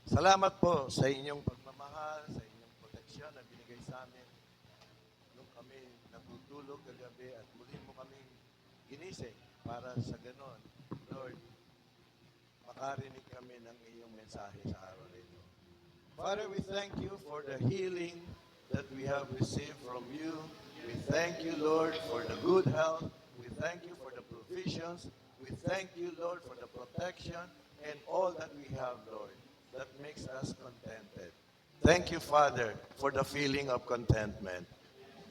Salamat po sa inyong pagmamahal, sa inyong proteksyon na binigay sa amin nung kami natutulog kagabi at muli mo kami ginising para sa ganon. Lord, makarinig kami ng iyong mensahe sa araw na ito. Father, we thank you for the healing that we have received from you. We thank you, Lord, for the good health. We thank you for the provisions. We thank you, Lord, for the protection and all that we have, Lord, that makes us contented. Thank you, Father, for the feeling of contentment.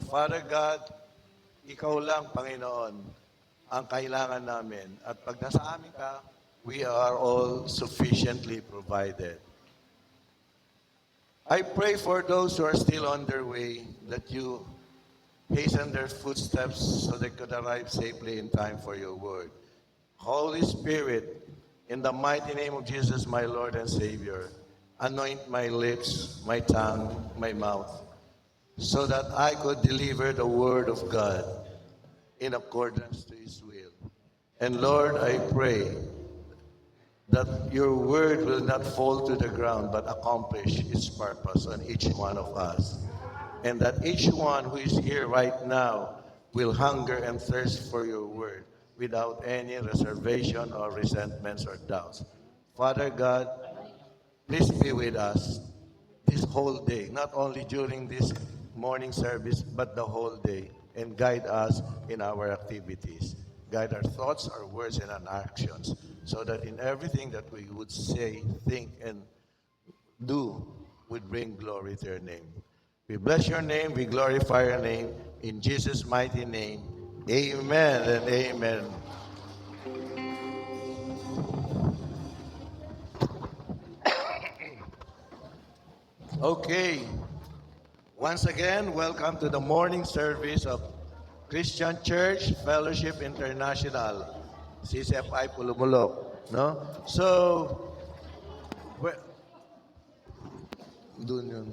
Father God, ikaw lang, Panginoon, ang kailangan namin. At pag nasa amin ka, we are all sufficiently provided. I pray for those who are still on their way that you hasten their footsteps so they could arrive safely in time for your word. Holy Spirit, in the mighty name of Jesus, my Lord and Savior, anoint my lips, my tongue, my mouth, so that I could deliver the word of God in accordance to His will. And Lord, I pray that your word will not fall to the ground but accomplish its purpose on each one of us. And that each one who is here right now will hunger and thirst for your word without any reservation or resentments or doubts. Father God, please be with us this whole day, not only during this morning service, but the whole day, and guide us in our activities. Guide our thoughts, our words, and our actions, so that in everything that we would say, think, and do would bring glory to your name. We bless your name, we glorify your name, in Jesus' mighty name. Amen and amen. Okay. Once again, welcome to the morning service of Christian Church Fellowship International, CCFI Pulumulok. No? So, dun yun.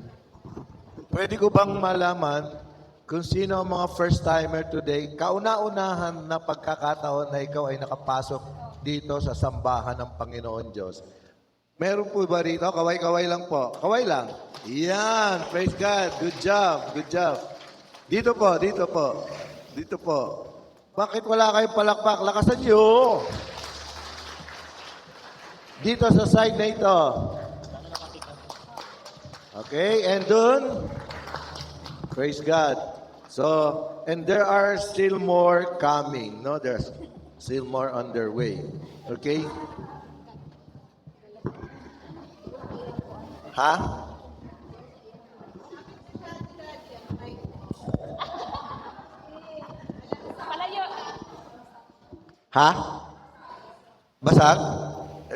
Pwede ko bang malaman kung sino ang mga first-timer today, kauna-unahan na pagkakataon na ikaw ay nakapasok dito sa sambahan ng Panginoon Diyos? Meron po ba rito? Kaway-kaway lang po. Kaway lang. Yan. Praise God. Good job. Good job. Dito po. Dito po. Dito po. Bakit wala kayong palakpak? Lakasan nyo. Dito sa side na ito. Okay. And dun. Praise God. So, and there are still more coming. No, there's still more on their way. Okay? Ha? Ha? Basag?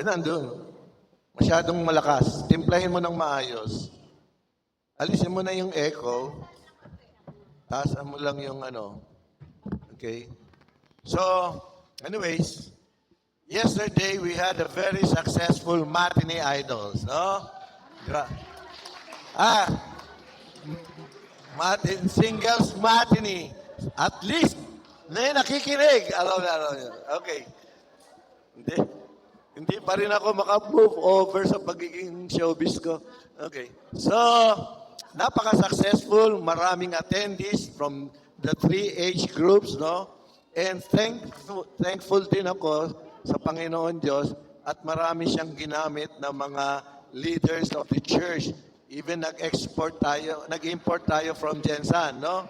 Nandun. Masyadong malakas. Timplahin mo ng maayos. Alisin mo na yung echo. Taasan mo lang yung ano. Okay? So, anyways, yesterday we had a very successful matinee idols, no? Singles matinee. At least, nakikinig. Alam niyo. Okay. Hindi pa rin ako maka-move over sa pagiging showbiz ko. Okay. So, napaka-successful. Maraming attendees from the 3 age groups, no? And thankful din ako sa Panginoon Diyos at marami siyang ginamit ng mga leaders of the church. Even nag-import tayo from Jensan, no?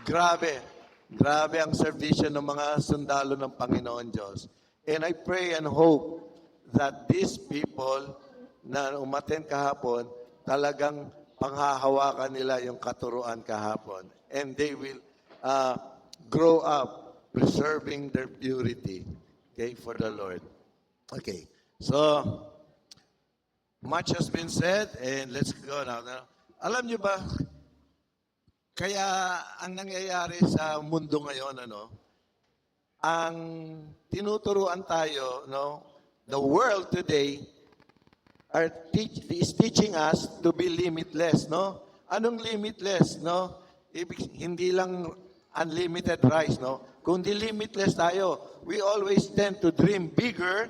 Grabe. Grabe ang servisyo ng mga sundalo ng Panginoon Diyos. And I pray and hope that these people na umattend kahapon, talagang panghahawakan nila yung katuruan kahapon. And they will grow up preserving their purity, okay, for the Lord. Okay, so much has been said, and let's go now. Alam niyo ba, kaya ang nangyayari sa mundo ngayon, ang tinuturuan tayo, the world today is teaching us to be limitless, no? Anong limitless, no? Hindi lang unlimited rice, no? Kundi limitless tayo. We always tend to dream bigger.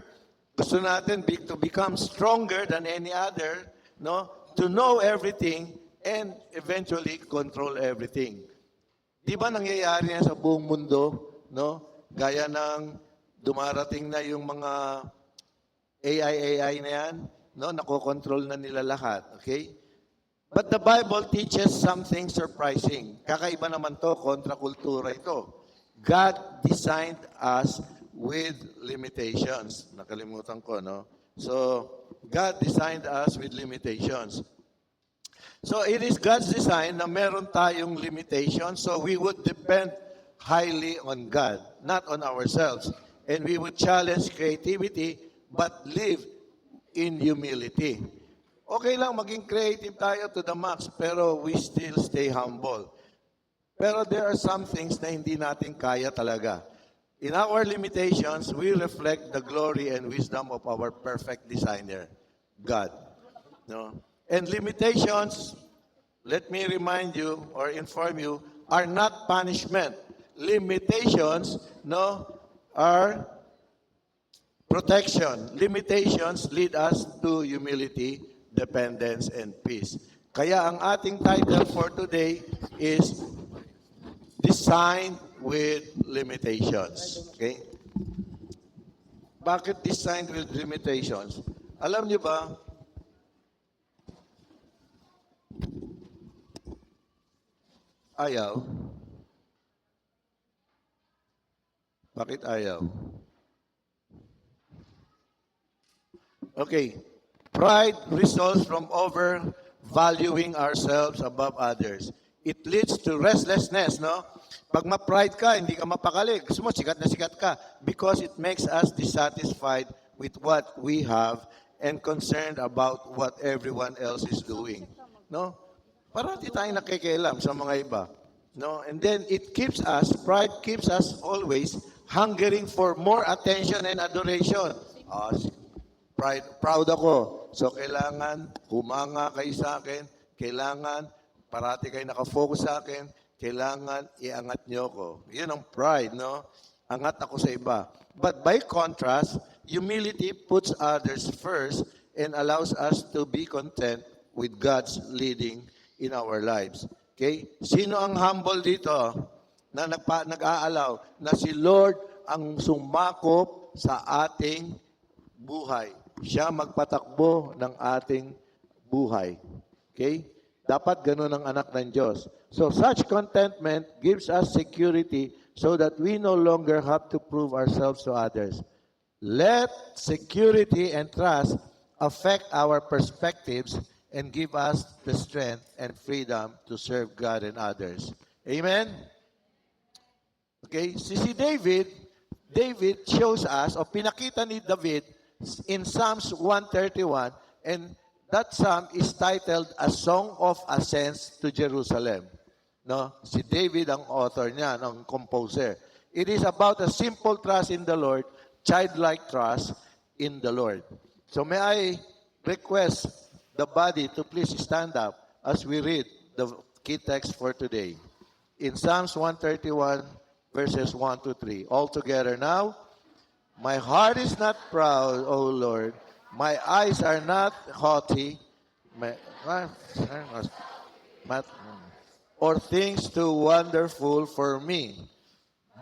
Gusto natin to become stronger than any other. no? To know everything and eventually control everything. Di ba nangyayari yan sa buong mundo, no? Gaya ng dumarating na yung mga AI na yan, no? Nakokontrol na nila lahat, okay? But the Bible teaches something surprising. Kakaiba naman to, kontra kultura ito. God designed us with limitations. Nakalimutan ko, no? So, God designed us with limitations. So, it is God's design na meron tayong limitations, so we would depend highly on God, not on ourselves. And we would challenge creativity, but live in humility. Okay lang maging creative tayo to the max, pero we still stay humble. Pero there are some things na hindi natin kaya talaga. In our limitations, we reflect the glory and wisdom of our perfect designer, God. No? And limitations, let me remind you or inform you, are not punishment. Limitations, no, are protection. Limitations lead us to humility, dependence, and peace. Kaya ang ating title for today is Designed with Limitations. Okay? Bakit designed with limitations? Alam niyo ba, ayaw? Bakit ayaw? Okay. Pride results from overvaluing ourselves above others. It leads to restlessness, no? Pag ma-pride ka, hindi ka mapakali. Gusto mo, sikat na sikat ka. Because it makes us dissatisfied with what we have and concerned about what everyone else is doing. No? Parati tayong nakikialam sa mga iba. No? And then pride keeps us always hungering for more attention and adoration. Proud ako. So, kailangan humanga kayo sa akin. Kailangan parati kayo nakafocus sa akin. Kailangan iangat niyo ko. Yun ang pride, no? Angat ako sa iba. But by contrast, humility puts others first and allows us to be content with God's leading in our lives. Okay? Sino ang humble dito na nag-aalaw na si Lord ang sumakop sa ating buhay? Siya magpatakbo ng ating buhay. Okay? Dapat ganun ang anak ng Diyos. So such contentment gives us security so that we no longer have to prove ourselves to others. Let security and trust affect our perspectives and give us the strength and freedom to serve God and others. Amen? Okay? Si David shows us, o pinakita ni David in Psalms 131, and that psalm is titled A Song of Ascents to Jerusalem. No? Si David ang author niya, ang composer. It is about a simple trust in the Lord, childlike trust in the Lord. So may I request the body to please stand up as we read the key text for today. In Psalms 131, verses 1 to 3. All together now. My heart is not proud, O Lord. My eyes are not haughty, or things too wonderful for me.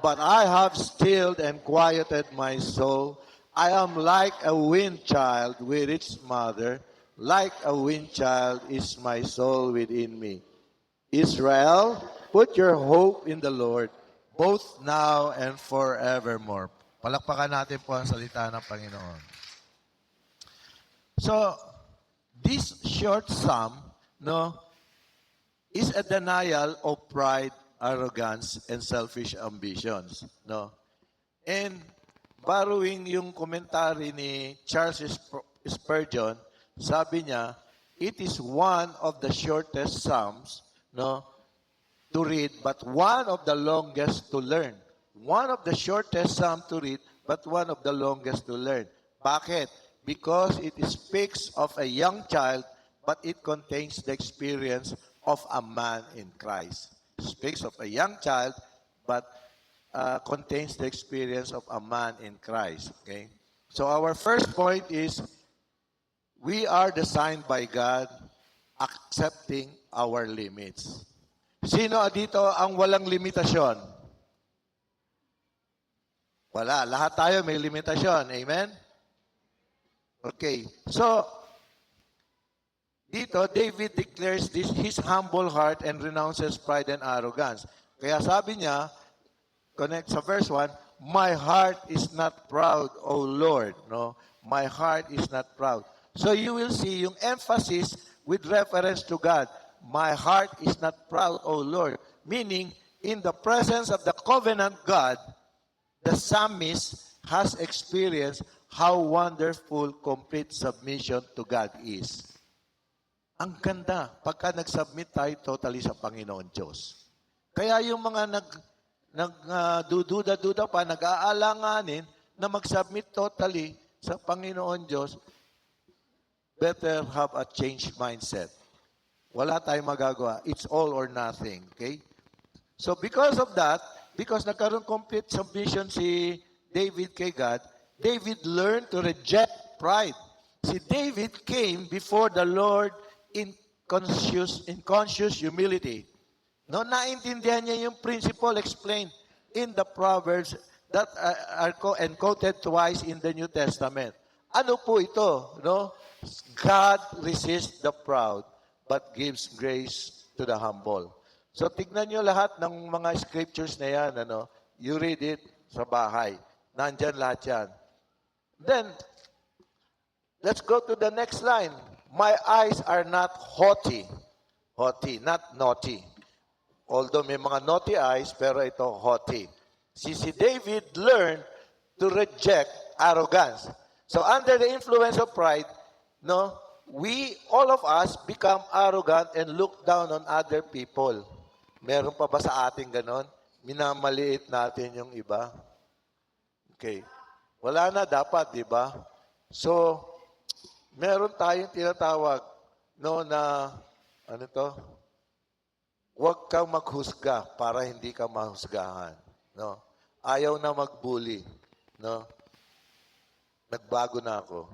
But I have stilled and quieted my soul. I am like a wind child with its mother. Like a wind child is my soul within me. Israel, put your hope in the Lord, both now and forevermore. Palakpakan natin po ang salita ng Panginoon. So, this short psalm, no, is a denial of pride, arrogance, and selfish ambitions, no. And borrowing yung komentary ni Charles Spurgeon, sabi niya, it is one of the shortest psalms, no, to read, but one of the longest to learn. One of the shortest psalm to read, but one of the longest to learn. Bakit? Because it speaks of a young child, but it contains the experience of a man in Christ. It speaks of a young child, but contains the experience of a man in Christ. Okay? So our first point is we are designed by God accepting our limits. Sino dito ang walang limitasyon? Wala. Lahat tayo may limitasyon. Amen? Okay. So, dito, David declares this his humble heart and renounces pride and arrogance. Kaya sabi niya, connect sa verse 1, my heart is not proud, O Lord. No? My heart is not proud. So you will see yung emphasis with reference to God. My heart is not proud, O Lord. Meaning, in the presence of the covenant God, the psalmist has experienced how wonderful complete submission to God is. Ang ganda pagka nag-submit tayo totally sa Panginoon Diyos. Kaya yung mga nagdududa-duda pa, nag-aalanganin na mag-submit totally sa Panginoon Diyos, better have a changed mindset. Wala tayong magagawa. It's all or nothing. Okay? So because of that, because nagkaroon complete submission si David kay God, David learned to reject pride. Si David came before the Lord in conscious humility. No, naintindihan niya yung principle explained in the Proverbs that are quoted twice in the New Testament. Ano po ito? No? God resists the proud but gives grace to the humble. So tignan nyo lahat ng mga scriptures na yan. Ano? You read it sa bahay. Nandyan lahat yan. Then, let's go to the next line. My eyes are not haughty. Haughty, not naughty. Although may mga naughty eyes, pero ito haughty. Si David learned to reject arrogance. So under the influence of pride, no, all of us become arrogant and look down on other people. Meron pa ba sa ating ganon? Minamaliit natin yung iba. Okay. Wala na dapat, di ba? So, meron tayong tinatawag, no, na, ano to? Huwag kang maghusga para hindi ka mahusgahan. No? Ayaw na magbully. No? Nagbago na ako.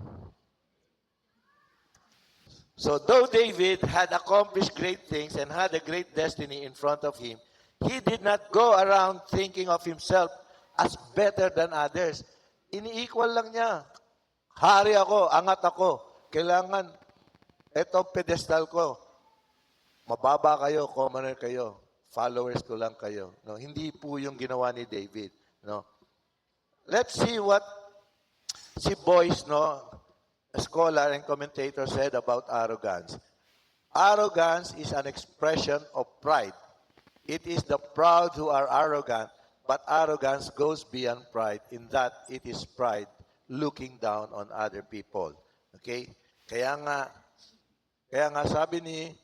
So, though David had accomplished great things and had a great destiny in front of him, he did not go around thinking of himself as better than others. Ini-equal lang niya. Hari ako, angat ako. Kailangan, etong pedestal ko. Mababa kayo, commoner kayo. Followers ko lang kayo. No? Hindi po yung ginawa ni David. No? Let's see what si Boyce, no, a scholar and commentator, said about arrogance. Arrogance is an expression of pride. It is the proud who are arrogant, but arrogance goes beyond pride in that it is pride looking down on other people. Okay? Kaya nga sabi ni,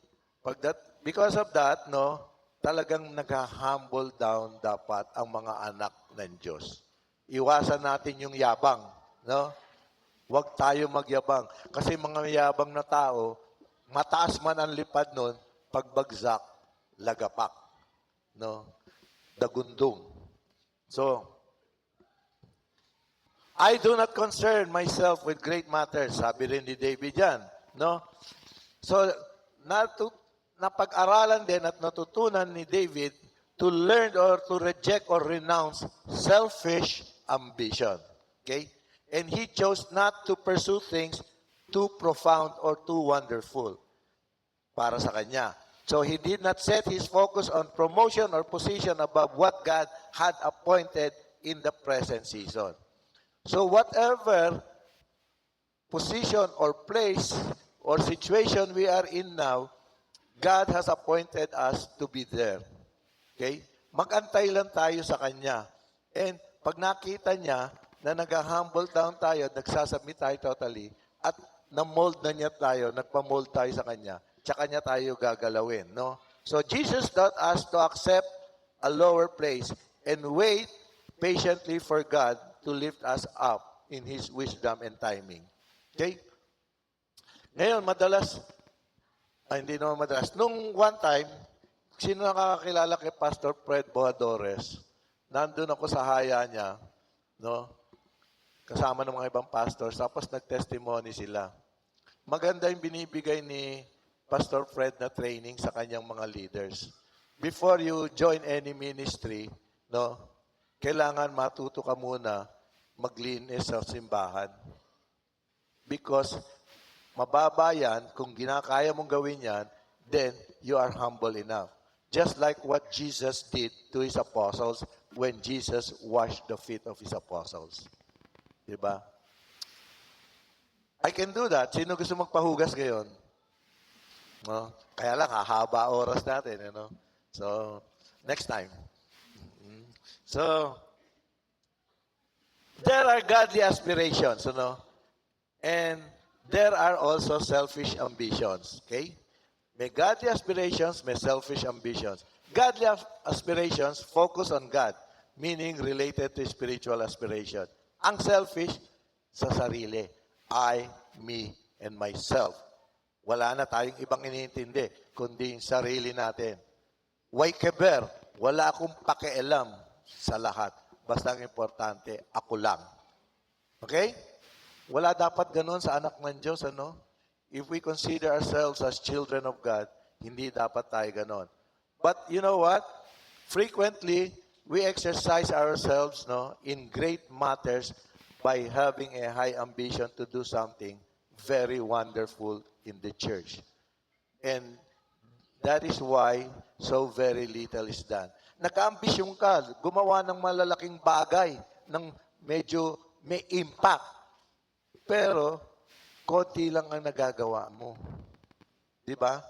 because of that, no, talagang nag-humble down dapat ang mga anak ng Diyos. Iwasan natin yung yabang, no? Huwag tayo magyabang. Kasi mga yabang na tao, mataas man ang lipad nun, pagbagsak, lagapak. No? Dagundong. So, I do not concern myself with great matters. Sabi rin ni David yan. No? So, napag-aralan din at natutunan ni David to learn or to reject or renounce selfish ambition. Okay? And he chose not to pursue things too profound or too wonderful para sa kanya. So he did not set his focus on promotion or position above what God had appointed in the present season. So whatever position or place or situation we are in now, God has appointed us to be there. Okay? Mag-antay lang tayo sa Kanya. And pag nakita niya na nag-humble down tayo, nagsasubmit tayo totally, at na-mold na niya tayo, nagpa-mold tayo sa Kanya, tsaka niya tayo gagalawin. No? So Jesus taught us to accept a lower place and wait patiently for God to lift us up in His wisdom and timing. Okay? Ngayon, nung one time, sino nakakakilala kay Pastor Fred Boadores? Nandun ako sa haya niya, no? Kasama ng mga ibang pastors, tapos nag-testimony sila. maganda yung binibigay ni Pastor Fred na training sa kanyang mga leaders. Before you join any ministry, no, kailangan matuto ka muna maglinis sa simbahan. Because mababa yan, kung ginakaya mong gawin yan, then you are humble enough. Just like what Jesus did to His apostles when Jesus washed the feet of His apostles. Diba? I can do that. Sino gusto magpahugas ngayon? No? Kaya lang, hahaba oras natin. You know? So, next time. So, there are godly aspirations, you know? And there are also selfish ambitions. Okay? May godly aspirations, may selfish ambitions. Godly aspirations focus on God, meaning related to spiritual aspiration. Ang selfish, sa sarili. I, me, and myself. Wala na tayong ibang iniintindi, kundi yung sarili natin. Waikeber, wala akong pakialam sa lahat. Basta ang importante, ako lang. Okay? Wala dapat ganun sa anak ng Diyos, ano? If we consider ourselves as children of God, hindi dapat tayo ganun. But you know what? Frequently, we exercise ourselves, no, in great matters by having a high ambition to do something very wonderful in the church. And that is why so very little is done. Nagka-ambisyon ka, gumawa ng malalaking bagay, ng medyo may impact. Pero, konti lang ang nagagawa mo. Di ba?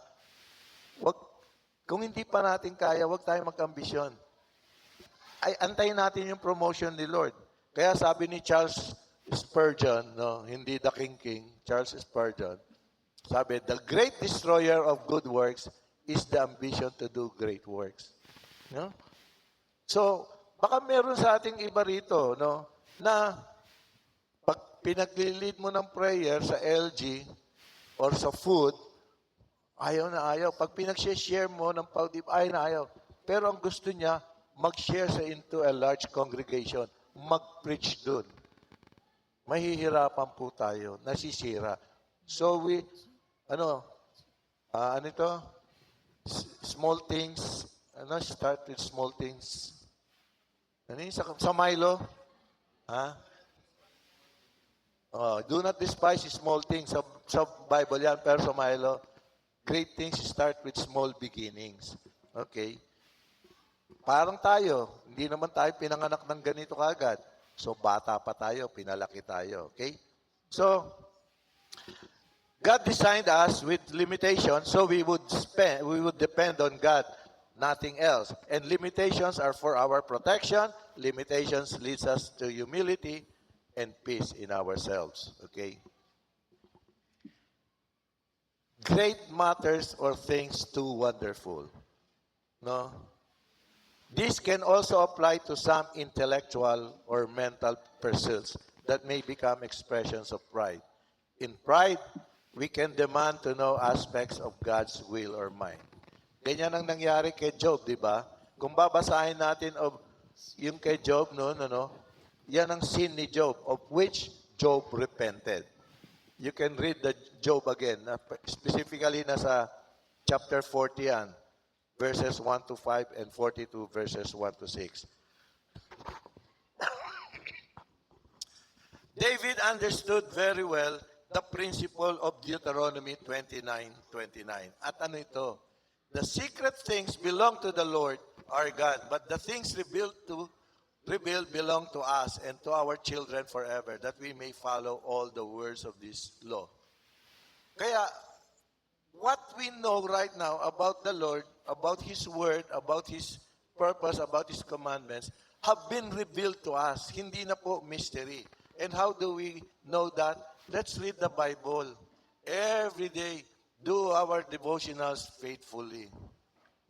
Kung hindi pa natin kaya, wag tayo mag-ambisyon. Ay, antayin natin yung promotion ni Lord. Kaya sabi ni Charles Spurgeon, no, hindi the King, Charles Spurgeon, sabi, the great destroyer of good works is the ambition to do great works. No? So, baka meron sa ating iba rito, no, na pag pinaglilid mo ng prayer sa LG or sa food, ayaw na ayaw. Pag pinag-share mo ng pagdip, ayaw na ayaw. Pero ang gusto niya, mag-share sa into a large congregation, mag-preach dun. Mahihirapan po tayo, nasisira. So ano ito? Small things, start with small things. Ano yun? Sa Milo? Ha? Do not despise small things. Sa Bible yan, pero sa Milo, great things start with small beginnings. Okay? Parang tayo, hindi naman tayo pinanganak ng ganito kagad. So, bata pa tayo, pinalaki tayo. Okay? So, God designed us with limitations, so we would depend on God, nothing else. And limitations are for our protection. Limitations leads us to humility and peace in ourselves. Okay? Great matters or things too wonderful. No? This can also apply to some intellectual or mental pursuits that may become expressions of pride. In pride, we can demand to know aspects of God's will or mind. Ganyan ang nangyari kay Job, di ba? Kung babasahin natin yung kay Job, yan ang sin ni Job, of which Job repented. You can read the Job again, specifically nasa chapter 40 yan. Verses 1 to 5 and 42 verses 1 to 6. David understood very well the principle of Deuteronomy 29:29. At ano ito? The secret things belong to the Lord our God, but the things revealed belong to us and to our children forever, that we may follow all the words of this law. Kaya, what we know right now about the Lord, about His Word, about His purpose, about His commandments, have been revealed to us. Hindi na po mystery. And how do we know that? Let's read the Bible. Every day, do our devotionals faithfully.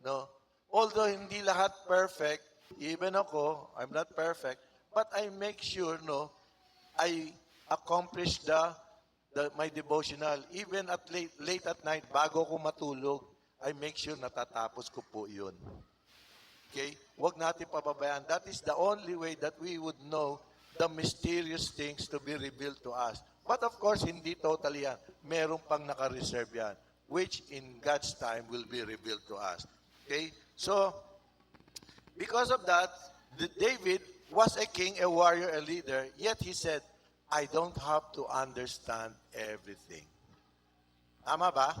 No? Although hindi lahat perfect, even ako, I'm not perfect, but I make sure, I accomplish my devotional. Even at late at night, bago ko matulog, I make sure natatapos ko po yun. Okay? Huwag natin pababayaan. That is the only way that we would know the mysterious things to be revealed to us. But of course, hindi totally yan. Meron pang naka-reserve yan, which in God's time will be revealed to us. Okay? So, because of that, David was a king, a warrior, a leader, yet he said, I don't have to understand everything. Tama ba?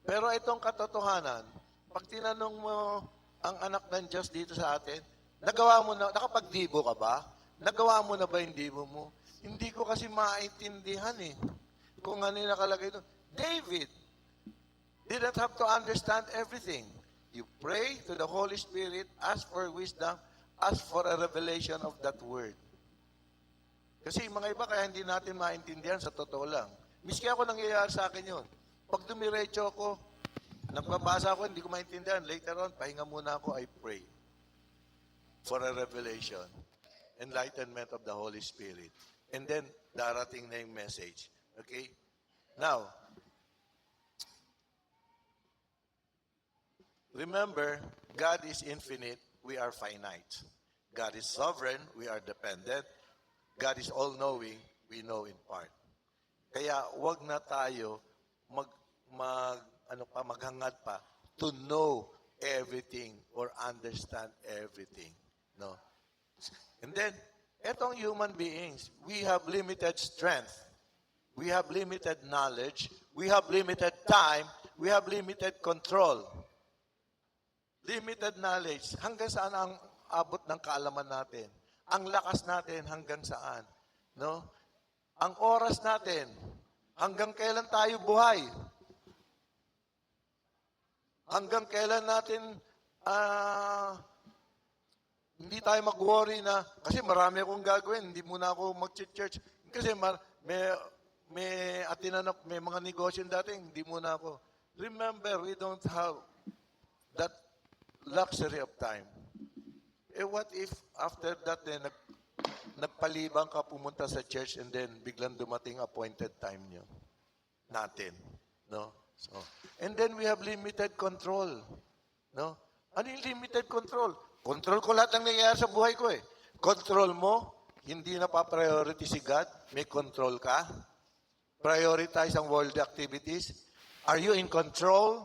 Pero itong katotohanan, pag tinanong mo ang anak ng Diyos dito sa atin, nagawa mo na, nakapagdibo ka ba? Nagawa mo na ba yung dibo mo? Hindi ko kasi maintindihan eh. Kung ano yung nakalagay doon. David didn't have to understand everything. You pray to the Holy Spirit, ask for wisdom, ask for a revelation of that word. Kasi mga iba kaya hindi natin maintindihan sa totoo lang. Miski ako nangyayari sa akin yun. Pag dumiretso ako, nagbabasa ako, hindi ko maintindihan. Later on, pahinga muna ako, I pray for a revelation, enlightenment of the Holy Spirit. And then, darating na yung message. Okay? Now, remember, God is infinite, we are finite. God is sovereign, we are dependent. God is all-knowing, we know in part. Kaya wag na tayo maghangad pa to know everything or understand everything. No? And then, etong human beings, we have limited strength. We have limited knowledge. We have limited time. We have limited control. Limited knowledge. Hanggang saan ang abot ng kaalaman natin? Ang lakas natin hanggang saan? No? Ang oras natin, hanggang kailan tayo buhay? Hanggang kailan natin hindi tayo mag-worry na, kasi marami akong gagawin, hindi muna ako mag-church. Kasi may atinanap, may mga negosyo dating, hindi muna ako. Remember, we don't have that luxury of time. What if after that, nagpalibang ka pumunta sa church and then biglang dumating appointed time nyo? Natin. No? So, and then we have limited control. No? Ano yung limited control? Control ko lahat ng nangyayari sa buhay ko eh. Control mo, hindi na pa-priority si God, may control ka. Prioritize ang worldly activities. Are you in control?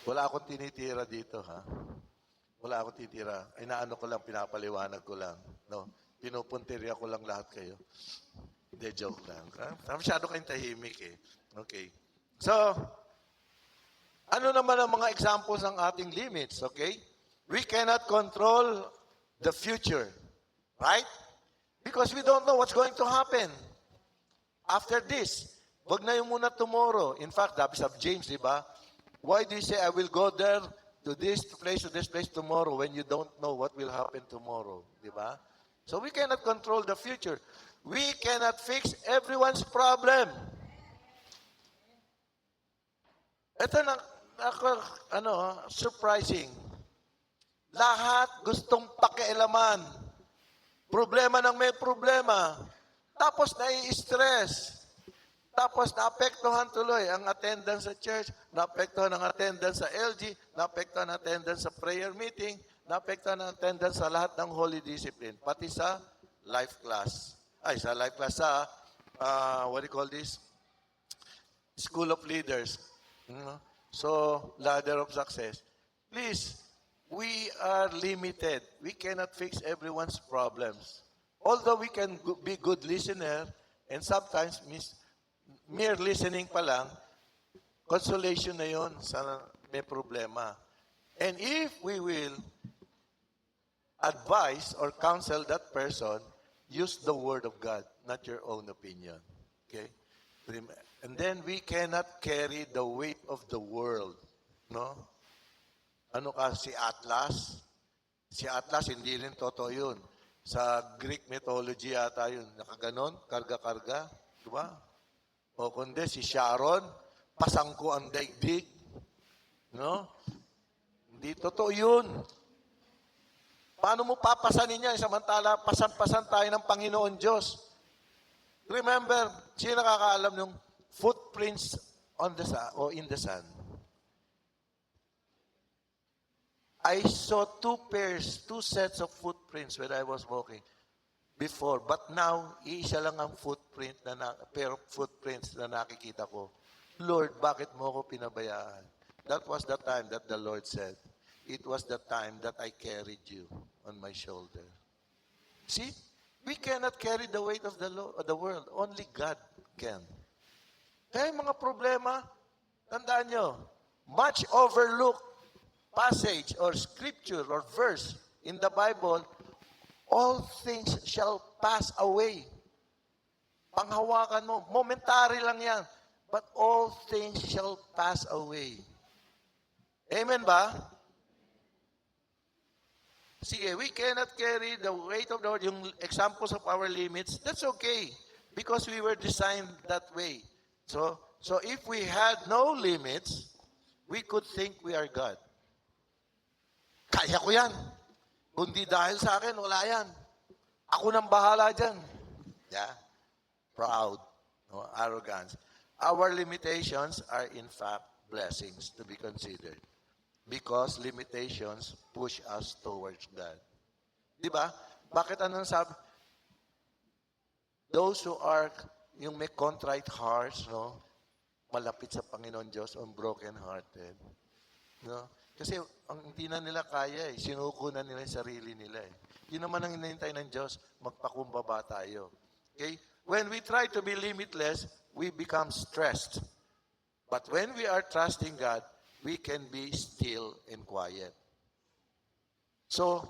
Wala akong tinitira dito, ha? Wala akong tinitira. Inaano ko lang, pinapaliwanag ko lang. No? Pinupuntirya ko lang lahat kayo. Hindi, joke lang. Masyado kayong tahimik eh. Okay. So, ano naman ang mga examples ng ating limits, okay? We cannot control the future, right? Because we don't know what's going to happen after this. Wag na yung muna tomorrow. In fact, sabi sa James, di ba? Why do you say, I will go there to this place tomorrow when you don't know what will happen tomorrow? Di ba? So we cannot control the future. We cannot fix everyone's problem. Ito na, surprising. Lahat gustong pakialaman. Problema ng may problema. Tapos nai-stress. Tapos naapektuhan tuloy ang attendance sa church, naapektuhan ang attendance sa LG, naapektuhan ang attendance sa prayer meeting, naapektuhan ang attendance sa lahat ng holy discipline, pati sa life class. Sa life class sa, what do you call this? School of Leaders. So, ladder of success. Please, we are limited. We cannot fix everyone's problems. Although we can be good listener, and sometimes mere listening pa lang, consolation na yon sa may problema. And if we will advise or counsel that person, use the word of God, not your own opinion. Okay? And then we cannot carry the weight of the world. No? Ano ka, si Atlas? Si Atlas, hindi rin totoo yun. Sa Greek mythology yata yun. Nakaganon, karga-karga. Diba? O kundi si Sharon, pasangko ang daigdig. No? Hindi totoo yun. Paano mo papasanin niya samantala pasan-pasan tayo ng Panginoon Diyos? Remember, sino nakakaalam ng footprints on the sun, or in the sun? I saw two sets of footprints when I was walking. before. But now, iisa lang ang pero footprints na nakikita ko. Lord, bakit mo ako pinabayaan? That was the time that the Lord said, it was the time that I carried you on my shoulder. See, we cannot carry the weight of the world. Only God can. Kaya yung mga problema, tandaan nyo, much overlooked passage or scripture or verse in the Bible, all things shall pass away. Panghawakan mo, momentary lang yan. But all things shall pass away. Amen ba? Sige, we cannot carry the weight of the world. Yung examples of our limits, that's okay. Because we were designed that way. So if we had no limits, we could think we are God. Kaya ko yan. Kundi dahil sa akin, wala yan. Ako nang bahala dyan. Yeah. Proud. No? Arrogance. Our limitations are in fact blessings to be considered. Because limitations push us towards God. Di ba? Bakit anong sabi? Those who are, yung may contrite hearts, no? Malapit sa Panginoon Diyos, broken-hearted. No? Kasi ang hindi na nila kaya eh. Sinuko na nila yung sarili nila eh. Yun naman ang hinihintay ng Diyos, magpakumbaba tayo. Okay? When we try to be limitless, we become stressed. But when we are trusting God, we can be still and quiet. So,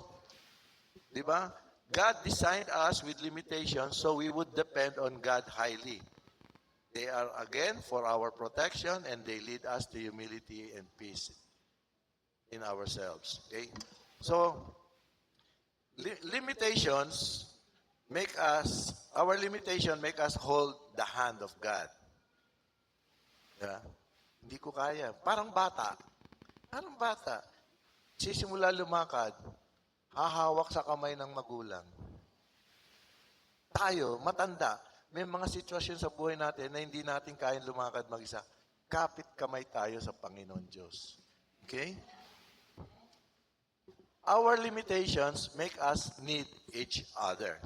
di ba? God designed us with limitations so we would depend on God highly. They are, again, for our protection and they lead us to humility and peace in ourselves. Okay? So, limitations our limitation make us hold the hand of God. Yeah? Hindi ko kaya. Parang bata. Sisimula lumakad, hahawak sa kamay ng magulang. Tayo, matanda, may mga sitwasyon sa buhay natin na hindi natin kayang lumakad mag-isa. Kapit kamay tayo sa Panginoon Diyos. Okay? Our limitations make us need each other.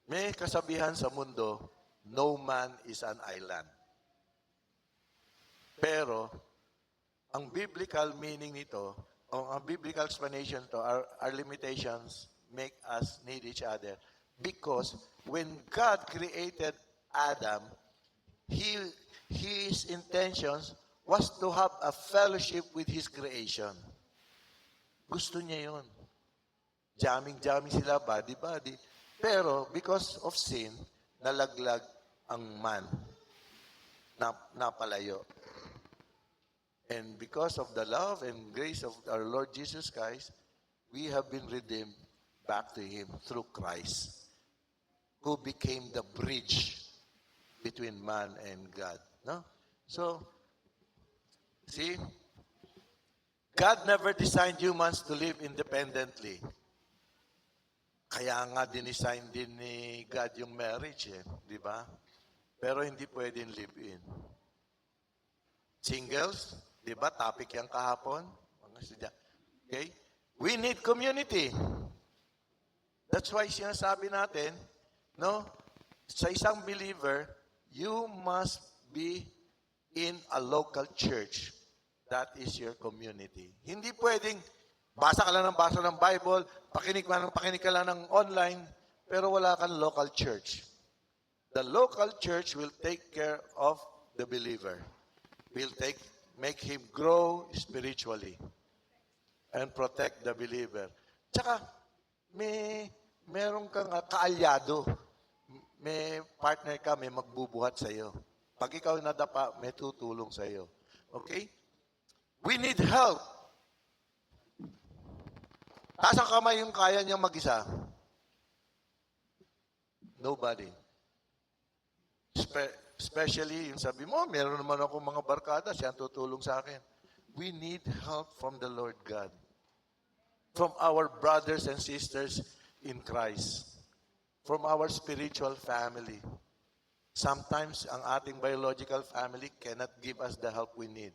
May kasabihan sa mundo, no man is an island. Pero, ang biblical meaning nito, o ang biblical explanation to, our limitations make us need each other. Because when God created Adam, his intentions was to have a fellowship with his creation. Gusto niya yun. Jamming sila, body. Pero because of sin, nalaglag ang man. Napalayo. And because of the love and grace of our Lord Jesus Christ, we have been redeemed back to Him through Christ, who became the bridge between man and God. No? So, see, God never designed humans to live independently. Kaya nga dinesign din ni God yung marriage, di ba? Pero hindi pwedeng live-in. Singles, di ba? Topic yan kahapon. Okay? We need community. That's why sinasabi natin, no? Sa isang believer, you must be in a local church. That is your community. Hindi pwedeng basa ka lang ng Bible, pakinig ka lang ng online, pero wala kang local church. The local church will take care of the believer. Make him grow spiritually and protect the believer. Tsaka, meron kang kaalyado. May partner ka, may magbubuhat sa'yo. Pag ikaw nadapa, may tutulong sa'yo. Okay? We need help. Taas ang kamay yung kaya niyang mag-isa. Nobody. Especially, yung sabi mo, meron naman ako mga barkada, siya ang tutulong sa akin. We need help from the Lord God. From our brothers and sisters in Christ. From our spiritual family. Sometimes, ang ating biological family cannot give us the help we need.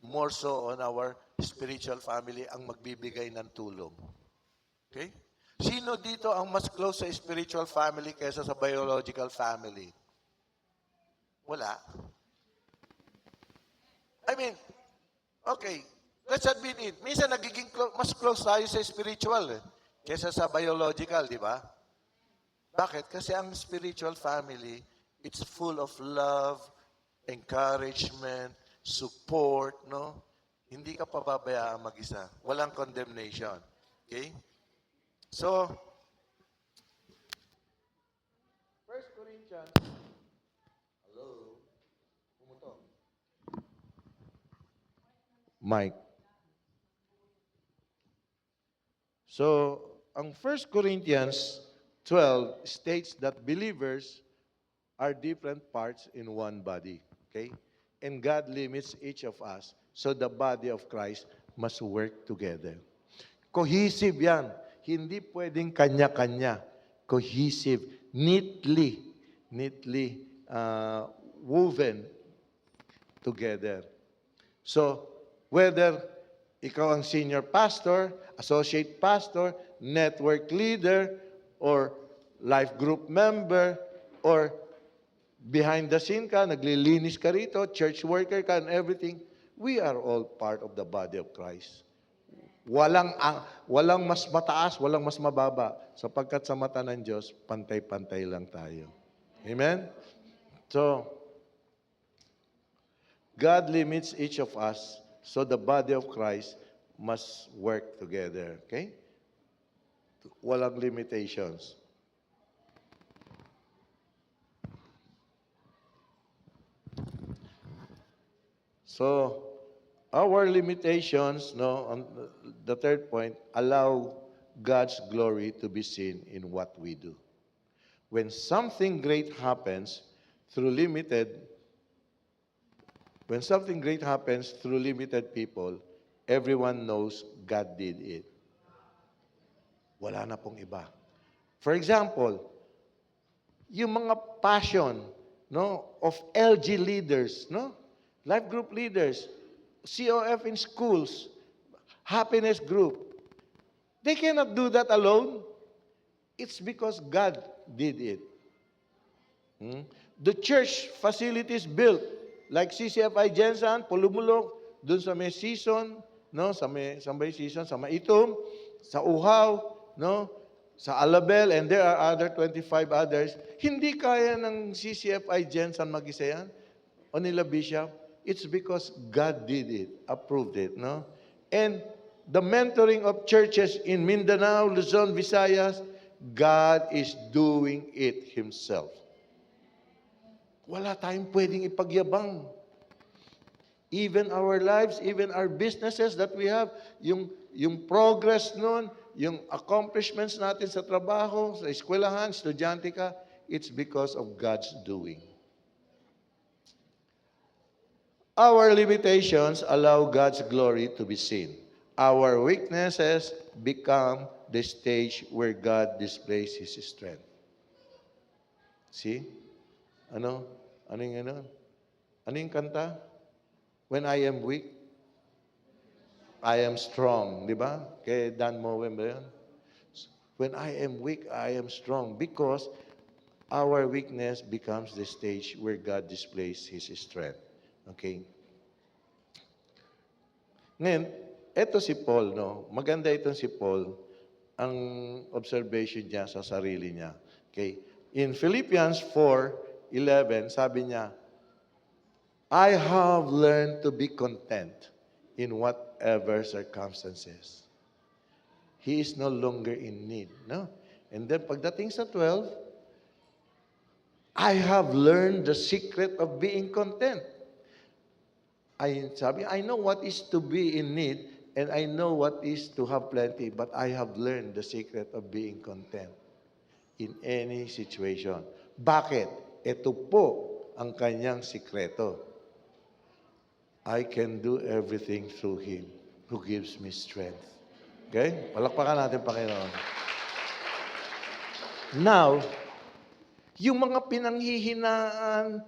More so on our spiritual family ang magbibigay ng tulong. Okay? Sino dito ang mas close sa spiritual family kaysa sa biological family? Wala. I mean, okay, let's admit it. Minsan nagiging mas close tayo sa spiritual kaysa sa biological, di ba? Bakit? Kasi ang spiritual family, it's full of love, encouragement, support, no? Hindi ka pababayaan mag-isa. Walang condemnation. Okay? So, First Corinthians, hello? Pumutok. Mike. So, ang 1 Corinthians 12 states that believers are different parts in one body. Okay? And God limits each of us, so the body of Christ must work together. Cohesive yan. Hindi pwedeng kanya-kanya. Cohesive. Neatly woven together. So, whether ikaw ang senior pastor, associate pastor, network leader, or life group member, or behind the scene ka, naglilinis ka rito, church worker ka, and everything, we are all part of the body of Christ. Walang mas mataas, walang mas mababa, sapagkat sa mata ng Diyos, pantay-pantay lang tayo. Amen? So, God limits each of us, so the body of Christ must work together. Okay? Walang limitations. So, our limitations, no, on the third point, allow God's glory to be seen in what we do. When something great happens through limited people, everyone knows God did it. Wala na pong iba. For example, yung mga passion, no, of LG leaders, no, life group leaders, COF in schools, happiness group, they cannot do that alone. It's because God did it. The church facilities built, like CCFI Jensen, Pulumulok, dun sa may season, no, sa may season, sa Maitom, sa Uhaw, no, sa Alabel, and there are other 25 others. Hindi kaya ng CCFI Jensen mag-isa yan, o nila Bishop. It's because God did it, approved it, no? And the mentoring of churches in Mindanao, Luzon, Visayas, God is doing it Himself. Wala tayong pwedeng ipagyabang. Even our lives, even our businesses that we have, yung progress nun, yung accomplishments natin sa trabaho, sa eskwelahan, estudyante ka, it's because of God's doing. Our limitations allow God's glory to be seen. Our weaknesses become the stage where God displays His strength. See? Ano? Ano yung kanta? When I am weak, I am strong. Di ba? Kay Dan Moen ba yun? When I am weak, I am strong. Because our weakness becomes the stage where God displays His strength. Okay? Ngayon, eto si Paul, no? Maganda itong si Paul, ang observation niya sa sarili niya. Okay? In Philippians 4:11, sabi niya, I have learned to be content in whatever circumstances. He is no longer in need, no? And then pagdating sa 12, I have learned the secret of being content. I know what is to be in need and I know what is to have plenty, but I have learned the secret of being content in any situation. Bakit? Ito po ang kanyang sikreto. I can do everything through Him who gives me strength. Okay? Palakpakan natin, Panginoon. Now, yung mga pinanghihinaan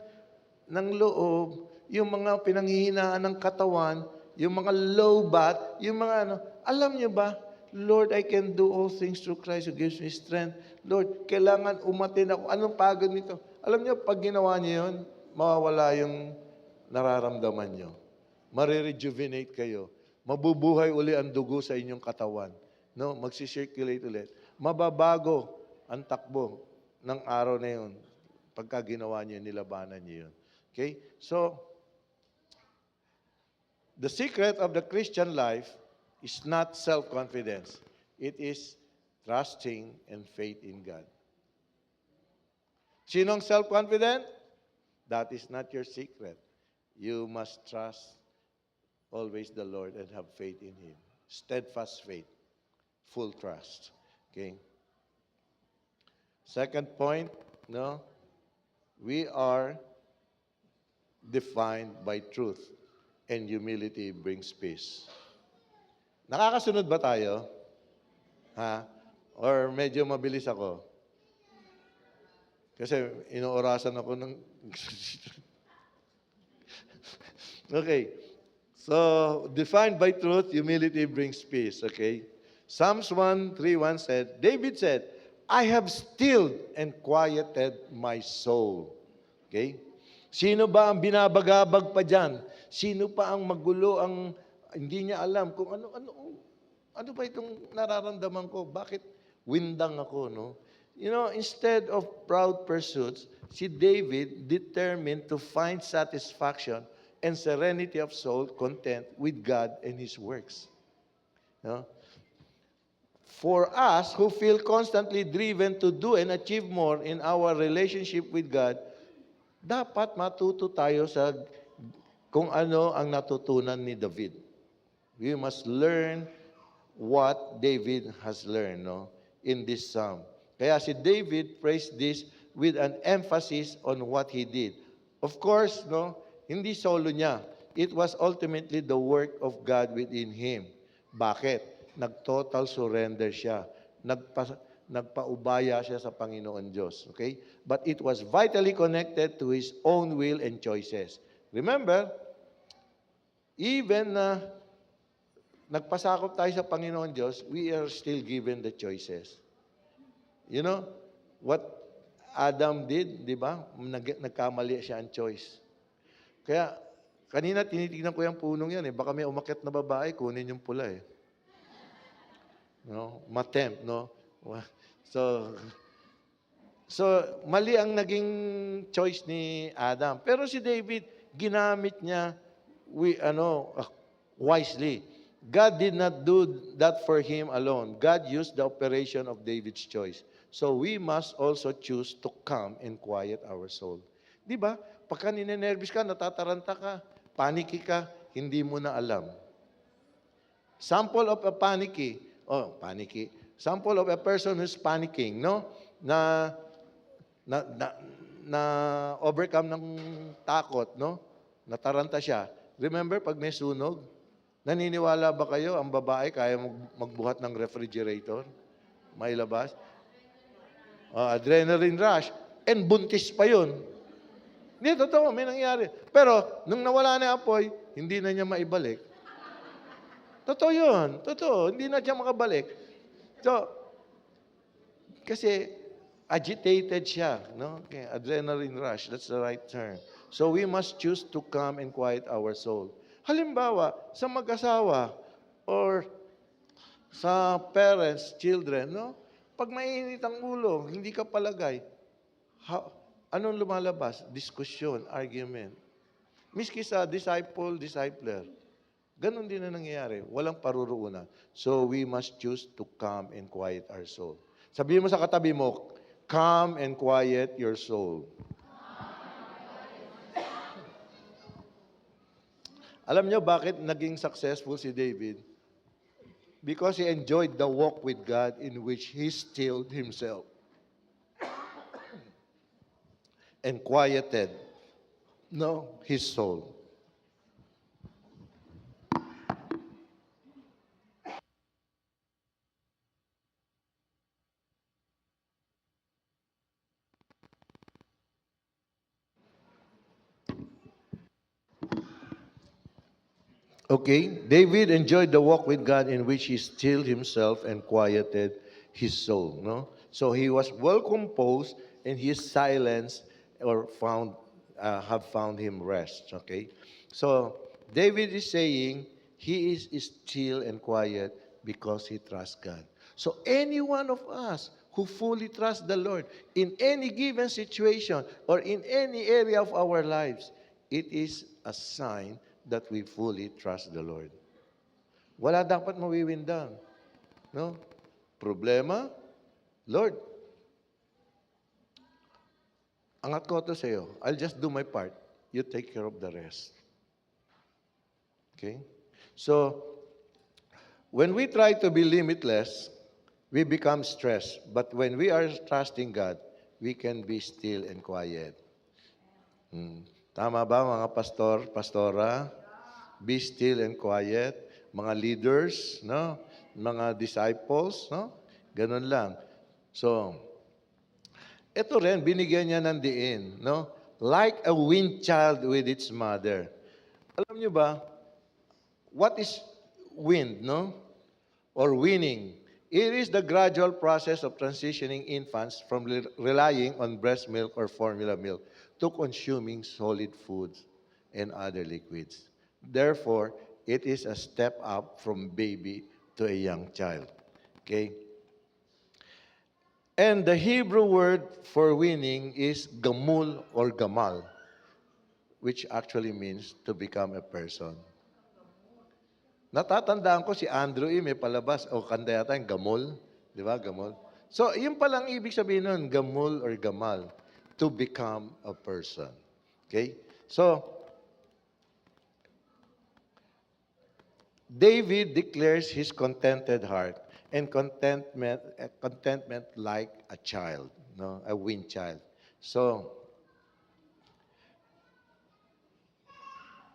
ng loob, yung mga pinanghihinaan ng katawan, yung mga low bat, yung mga alam nyo ba, Lord, I can do all things through Christ who gives me strength. Lord, kailangan umatin ako. Anong pagod nito? Alam niyo, pag ginawa niyo yun, mawawala yung nararamdaman niyo. Marirejuvenate kayo. Mabubuhay uli ang dugo sa inyong katawan. No? Magsisirculate ulit. Mababago ang takbo ng araw na yun pagka ginawa niyo, nilabanan niyo yun. Okay? So, the secret of the Christian life is not self-confidence. It is trusting and faith in God. Sinong self-confident? That is not your secret. You must trust always the Lord and have faith in Him. Steadfast faith. Full trust. Okay? Second point, no? We are defined by truth, and humility brings peace. Nakakasunod ba tayo? Ha? Or medyo mabilis ako? Kasi inuorasan ako ng... Okay. So, defined by truth, humility brings peace. Okay? Psalms 1:3-1 said, David said, I have stilled and quieted my soul. Okay? Sino ba ang binabagabag pa dyan? Sino pa ang magulo, ang hindi niya alam kung ano ba itong nararamdaman ko? Bakit windang ako, no? You know, instead of proud pursuits, si David determined to find satisfaction and serenity of soul, content with God and His works. No? For us who feel constantly driven to do and achieve more in our relationship with God, dapat matuto tayo sa kung ano ang natutunan ni David. We must learn what David has learned, no, in this psalm. Kaya si David praised this with an emphasis on what he did. Of course, no, hindi solo niya. It was ultimately the work of God within him. Bakit? Nag-total surrender siya. Nagpaubaya siya sa Panginoon Diyos. Okay? But it was vitally connected to his own will and choices. Remember, even na nagpasakop tayo sa Panginoon Diyos, we are still given the choices. You know, what Adam did, di ba? Nagkamali siya ang choice. Kaya, kanina tinitignan ko yung punong yan eh. Baka may umakyat na babae, kunin yung pula eh. No? Matempt, no? So, mali ang naging choice ni Adam. Pero si David, ginamit niya wisely. God did not do that for him alone. God used the operation of David's choice. So we must also choose to calm and quiet our soul. Di ba? Pagka ninenervous ka, natataranta ka, paniki ka, hindi mo na alam. Sample of a Sample of a person who's panicking, no? Na overcome ng takot, no? Nataranta siya. Remember, pag may sunog, naniniwala ba kayo ang babae kaya magbuhat ng refrigerator? May labas? Adrenaline rush. And buntis pa yun. Hindi, totoo, may nangyari. Pero, nung nawala na apoy, hindi na niya maibalik. Totoo yun. Totoo. Hindi na siya makabalik. So, kasi agitated siya. No? Okay, adrenaline rush. That's the right term. So, we must choose to calm and quiet our soul. Halimbawa, sa mag-asawa or sa parents, children, no? Pag mainit ang ulo, hindi ka palagay, anong lumalabas? Diskusyon, argument. Miski sa discipler, ganun din na nangyayari. Walang paruruunan. So we must choose to calm and quiet our soul. Sabihin mo sa katabi mo, calm and quiet your soul. Alam niyo bakit naging successful si David? Because he enjoyed the walk with God in which he stilled himself and quieted, his soul. Okay, David enjoyed the walk with God in which he stilled himself and quieted his soul. No, so he was well composed, and his silence or have found him rest. Okay, so David is saying he is still and quiet because he trusts God. So any one of us who fully trusts the Lord in any given situation or in any area of our lives, it is a sign that we fully trust the Lord. Wala dapat mawiwindang. No? Problema, Lord, angat ko to sa iyo. I'll just do my part. You take care of the rest. Okay? So, when we try to be limitless, we become stressed. But when we are trusting God, we can be still and quiet. Tama ba mga pastor, pastora? Be still and quiet. Mga leaders, no? Mga disciples, no? Ganun lang. So, ito rin, binigyan niya ng diin, no? Like a wind child with its mother. Alam niyo ba, what is wind, no? Or weaning? It is the gradual process of transitioning infants from relying on breast milk or formula milk to consuming solid foods and other liquids. Therefore, it is a step up from baby to a young child. Okay? And the Hebrew word for weaning is gamul or gamal, which actually means to become a person. Natatandaan ko si Andrew may palabas, o kanda yata yung gamol. Di ba, gamol? So, yun palang ibig sabihin nun, gamul or gamal, to become a person. Okay? So, David declares his contented heart and contentment like a child, no, a weaned child. So,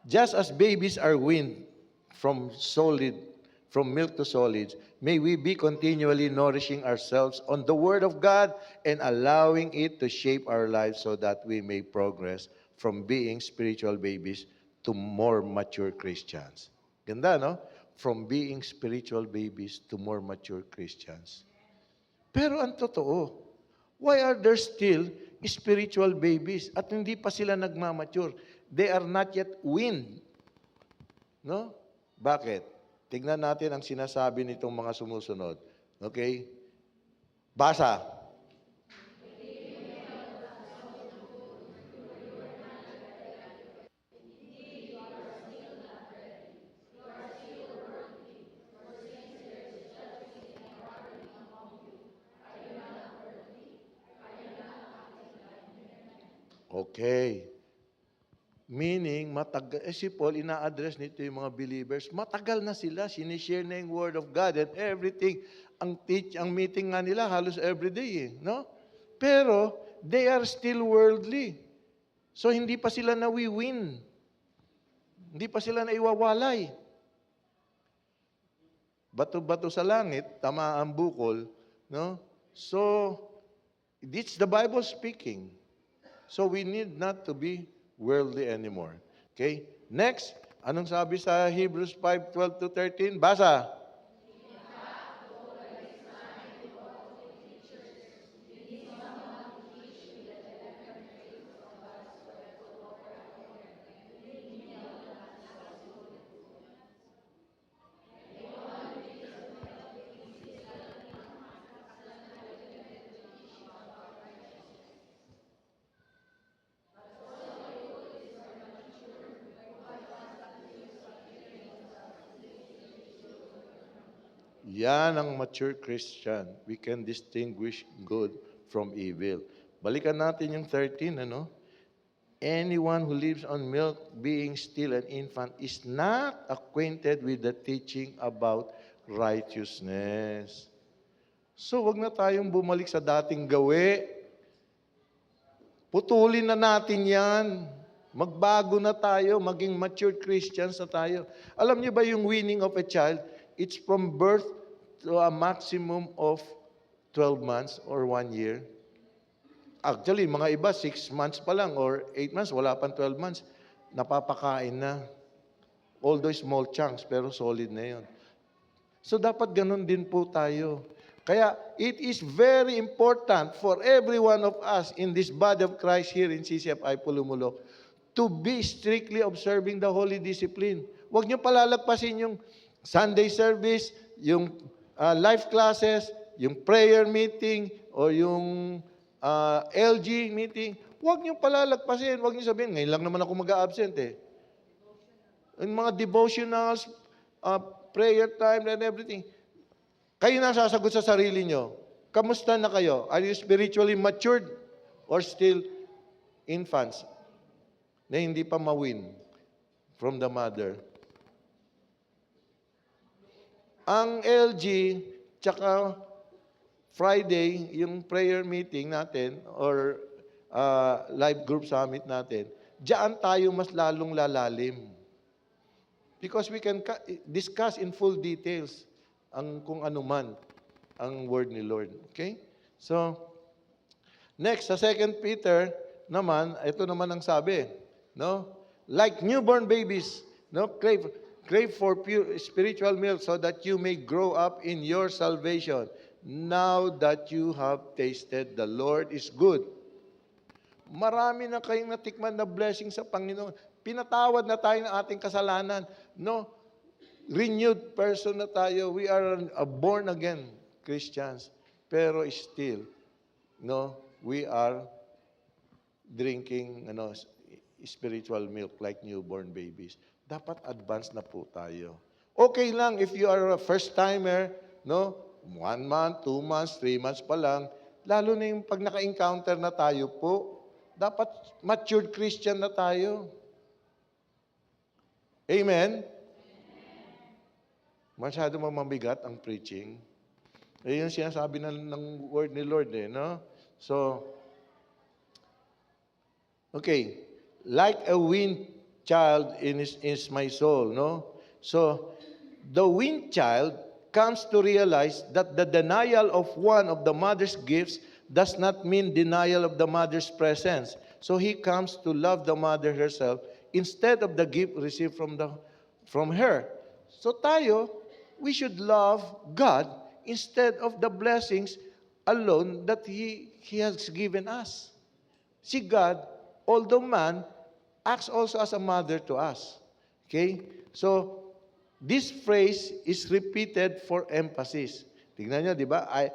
just as babies are weaned from milk to solids, may we be continually nourishing ourselves on the Word of God and allowing it to shape our lives so that we may progress from being spiritual babies to more mature Christians. Ganda, no? From being spiritual babies to more mature Christians. Pero ang totoo, why are there still spiritual babies at hindi pa sila nagmamature? They are not yet weaned. No? Bakit? Tignan natin ang sinasabi nitong mga sumusunod. Okay? Basa. Okay. Meaning, si Paul, ina-address nito yung mga believers, matagal na sila, sinishare na yung Word of God and everything. Ang meeting nga nila halos everyday, no? Pero, they are still worldly. So, hindi pa sila nawi-win. Hindi pa sila naiwawalay. Bato-bato sa langit, tama ang bukol, no? So, it's the Bible speaking. So, we need not to be worldly anymore. Okay? Next, anong sabi sa Hebrews 5:12 to 13? Basa. Yan ang mature Christian. We can distinguish good from evil. Balikan natin yung 13, ano? Anyone who lives on milk, being still an infant, is not acquainted with the teaching about righteousness. So, wag na tayong bumalik sa dating gawi. Putulin na natin yan. Magbago na tayo, maging matured Christians na tayo. Alam niyo ba yung weaning of a child? It's from birth to a maximum of 12 months or 1 year. Actually, mga iba, 6 months pa lang or 8 months, wala pang 12 months, napapakain na. Although small chunks, pero solid na yun. So dapat ganun din po tayo. Kaya it is very important for every one of us in this body of Christ here in CCFI Pulumulok to be strictly observing the holy discipline. Huwag niyo palalagpasin yung Sunday service, yung life classes, yung prayer meeting, o yung LG meeting. Huwag niyo palalagpasin. Huwag niyo sabihin, ngayon lang naman ako mag-a-absent eh. Yung mga devotionals, prayer time and everything. Kayo na sasagot sa sarili nyo. Kamusta na kayo? Are you spiritually matured or still infants na hindi pa mawin from the mother? Ang LG, tsaka Friday, yung prayer meeting natin or live group summit natin, diyan tayo mas lalong lalalim. Because we can discuss in full details ang kung ano man ang word ni Lord. Okay? So, next, sa 2 Peter naman, ito naman ang sabi, no? Like newborn babies, no? Crave for pure spiritual milk so that you may grow up in your salvation. Now that you have tasted the Lord is good. Marami na kayong natikman na blessing sa Panginoon. Pinatawad na tayo ng ating kasalanan. No? Renewed person na tayo. We are a born again Christians. Pero still, no, we are drinking spiritual milk like newborn babies. Dapat advance na po tayo. Okay lang if you are a first timer, no? 1 month, 2 months, 3 months pa lang. Lalo na yung pag naka-encounter na tayo po, dapat matured Christian na tayo. Amen? Masyado mamabigat ang preaching. Eh, yung sinasabi ng word ni Lord eh, no? So, okay. Like a weaned child is my soul, no? So, the weaned child comes to realize that the denial of one of the mother's gifts does not mean denial of the mother's presence. So he comes to love the mother herself instead of the gift received from her. So tayo, we should love God instead of the blessings alone that He has given us. See, God, although man, acts also as a mother to us. Okay? So, this phrase is repeated for emphasis. Tingnan nyo, di ba? I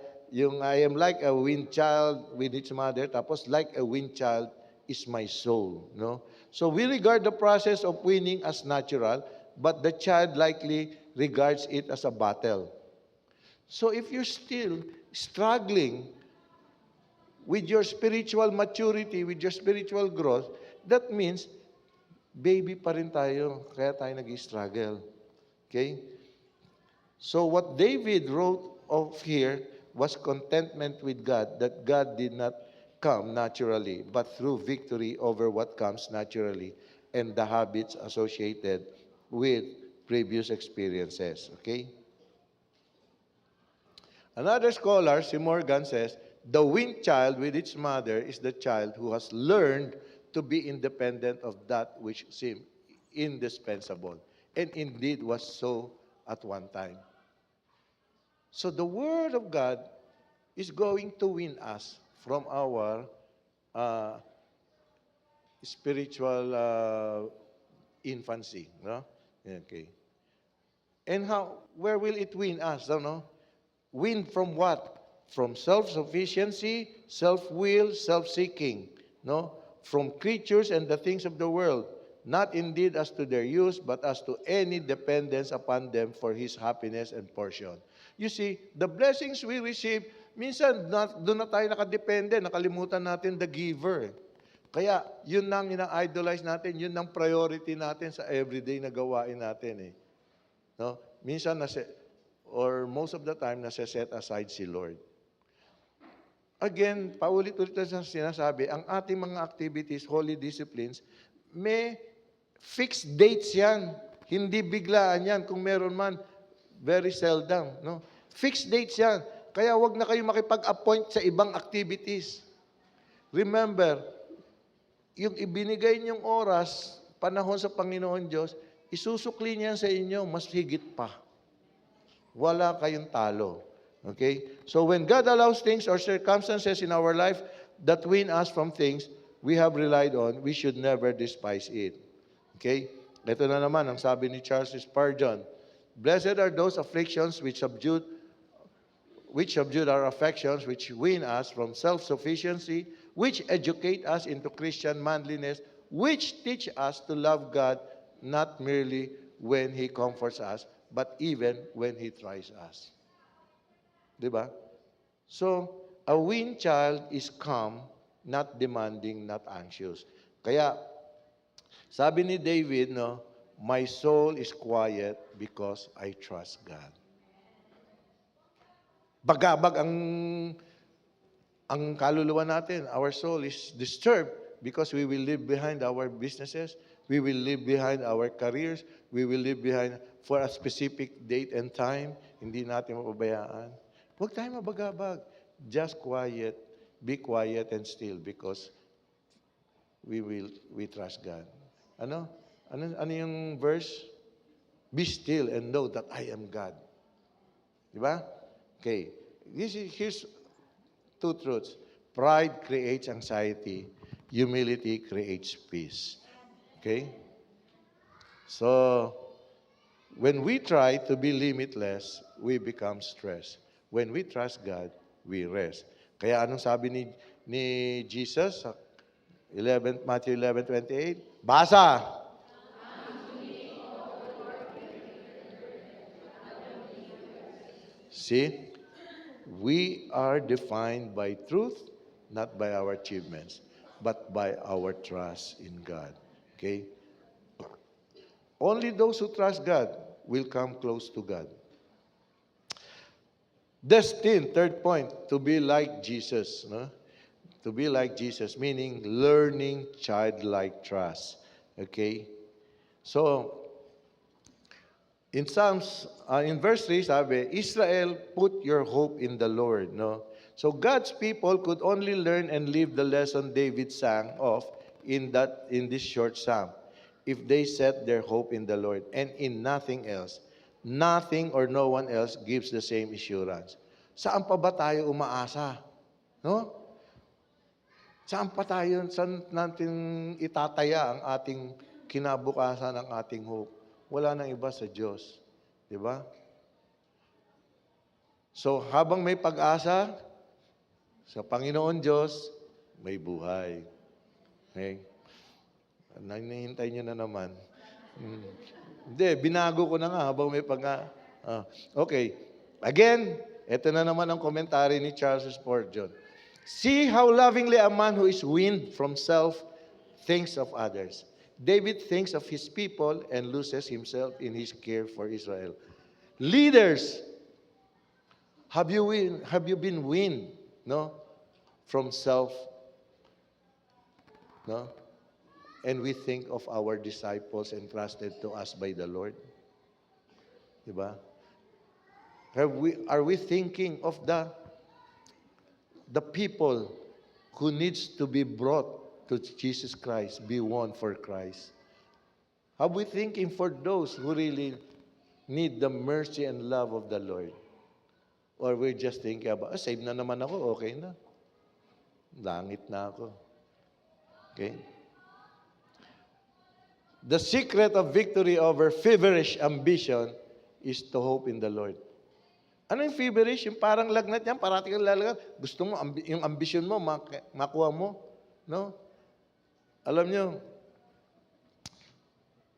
am like a weaned child with its mother, tapos like a weaned child is my soul. No? So we regard the process of weaning as natural, but the child likely regards it as a battle. So if you're still struggling with your spiritual maturity, with your spiritual growth, that means baby pa rin tayo, kaya tayo nag-struggle. Okay? So what David wrote of here was contentment with God, that God did not come naturally, but through victory over what comes naturally and the habits associated with previous experiences. Okay? Another scholar, si Morgan, says, the weaned child with its mother is the child who has learned to be independent of that which seemed indispensable, and indeed was so at one time. So the Word of God is going to win us from our spiritual infancy. No? Okay. And where will it win us? Don't know? Win from what? From self-sufficiency, self-will, self-seeking. No? From creatures and the things of the world, not indeed as to their use, but as to any dependence upon them for His happiness and portion. You see, the blessings we receive, minsan doon na tayo nakadepende, nakalimutan natin the giver. Kaya yun nang ina-idolize natin, yun ang priority natin sa everyday na gawain natin. No? Minsan, or most of the time, nasa-set aside si Lord. Again, paulit-ulit na sinasabi, ang ating mga activities, holy disciplines, may fixed dates yan. Hindi biglaan yan. Kung meron man, very seldom. No? Fixed dates yan. Kaya wag na kayo makipag-appoint sa ibang activities. Remember, yung ibinigay niyong oras, panahon sa Panginoon Diyos, isusukli niya sa inyo mas higit pa. Wala kayong talo. Okay? So when God allows things or circumstances in our life that win us from things we have relied on, we should never despise it. Okay? Ito na naman ang sabi ni Charles Spurgeon. Blessed are those afflictions which subdued our affections, which win us from self-sufficiency, which educate us into Christian manliness, which teach us to love God not merely when He comforts us, but even when He tries us. Diba? So, a weaned child is calm, not demanding, not anxious. Kaya, sabi ni David, no, my soul is quiet because I trust God. Bagabag ang kaluluwa natin. Our soul is disturbed because we will leave behind our businesses, we will leave behind our careers, we will leave behind for a specific date and time. Hindi natin mapabayaan. Huwag tayo mabagabag. Just quiet. Be quiet and still because we trust God. Ano yung verse? Be still and know that I am God. Diba? Okay. Here's two truths. Pride creates anxiety. Humility creates peace. Okay? So, when we try to be limitless, we become stressed. When we trust God, we rest. Kaya anong sabi ni Jesus sa Matthew 11:28? Basa! See? We are defined by truth, not by our achievements, but by our trust in God. Okay? Only those who trust God will come close to God. Destined, third point, to be like Jesus. No? To be like Jesus, meaning learning childlike trust. Okay? So, in verse 3, sabi, Israel, put your hope in the Lord. No? So God's people could only learn and live the lesson David sang of in this short psalm if they set their hope in the Lord and in nothing else. Nothing or no one else gives the same assurance. Saan pa ba tayo umaasa? No? Saan natin itataya ang ating kinabukasan, ang ating hope? Wala nang iba sa Diyos. Di ba? So, habang may pag-asa, sa Panginoon Diyos, may buhay. Okay? Nanihintay nyo na naman. Hindi, binago ko na nga habang may okay. Again, ito na naman ang komentary ni Charles Spurgeon. See how lovingly a man who is weaned from self thinks of others. David thinks of his people and loses himself in his care for Israel. Leaders, have you been weaned, no, from self, no? And we think of our disciples entrusted to us by the Lord. Diba? Are we thinking of the people who needs to be brought to Jesus Christ, be won for Christ? Are we thinking for those who really need the mercy and love of the Lord? Or we're just thinking about, save na naman ako, okay na. Langit na ako. Okay? The secret of victory over feverish ambition is to hope in the Lord. Ano yung feverish? Yung parang lagnat yan, parating kang lalagnat. Gusto mo, yung ambition mo, makuha mo. No? Alam nyo,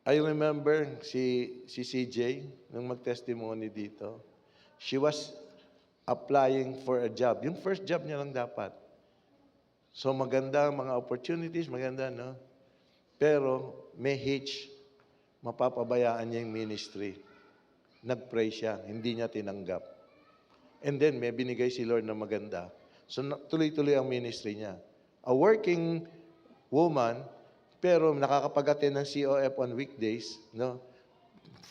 I remember si CJ, nung mag-testimony dito, she was applying for a job. Yung first job niya lang dapat. So maganda ang mga opportunities, maganda, no? Pero may hitch, mapapabayaan niya yung ministry. Nag-pray siya, hindi niya tinanggap. And then may binigay si Lord na maganda. So tuloy-tuloy ang ministry niya. A working woman, pero nakakapag-attend ng COF on weekdays, no?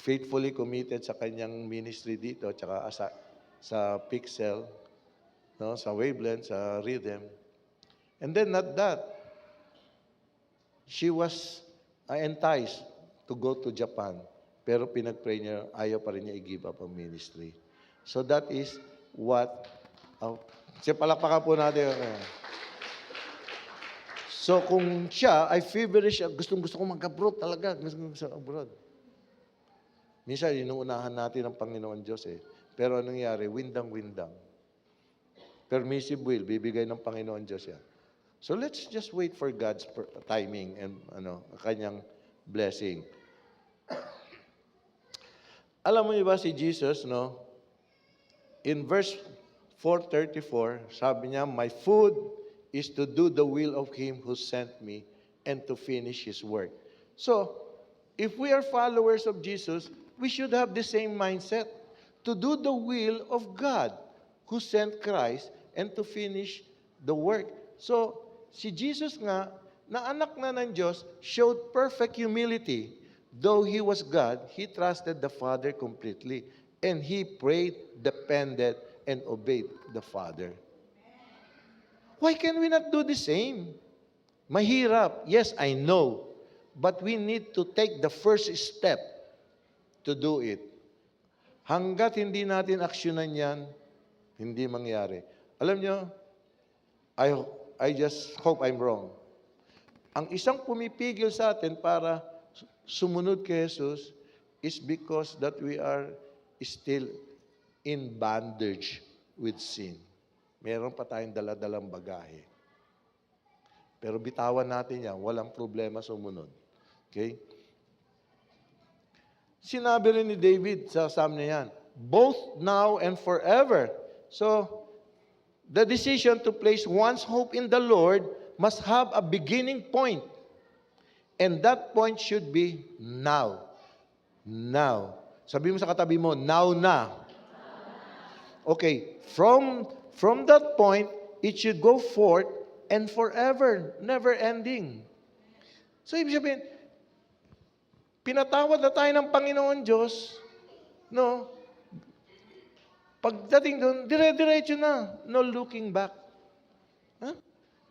Faithfully committed sa kanyang ministry dito, tsaka sa Pixel, no? Sa Wavelength, sa Rhythm. And then not that, she was enticed to go to Japan Pero pinag-pray niya, ayaw pa rin niya i-give up ang ministry. So that is what, palakpakan po natin. So kung siya ay feverish, gustong-gusto ko mag-abroad talaga, gusto abroad. Minsan, inuunahan natin ang Panginoon Diyos eh. Pero anong nangyari? Windang-windang. Permissive will, bibigay ng Panginoon Diyos yan. So let's just wait for God's timing and kanyang blessing. Alam mo niyo ba si Jesus, no? In verse 4:34, sabi niya, "My food is to do the will of Him who sent me and to finish His work." So, if we are followers of Jesus, we should have the same mindset, to do the will of God who sent Christ and to finish the work. So, si Jesus nga, na anak na ng Diyos, showed perfect humility. Though He was God, He trusted the Father completely. And He prayed, depended, and obeyed the Father. Why can we not do the same? Mahirap. Yes, I know. But we need to take the first step to do it. Hanggat hindi natin aksyonan yan, hindi mangyari. Alam nyo, I just hope I'm wrong. Ang isang pumipigil sa atin para sumunod kay Jesus is because that we are still in bondage with sin. Meron pa tayong daladalang bagahe. Pero bitawan natin yan, walang problema sumunod. Okay? Sinabi rin ni David sa Psalm na yan, both now and forever. So, the decision to place one's hope in the Lord must have a beginning point. And that point should be now. Now. Sabi mo sa katabi mo, now na. Okay, from that point, it should go forth and forever, never ending. So, ibig sabihin, pinatawad na tayo ng Panginoon Diyos, no? Pagdating doon, dire-diretso na. No looking back. Huh?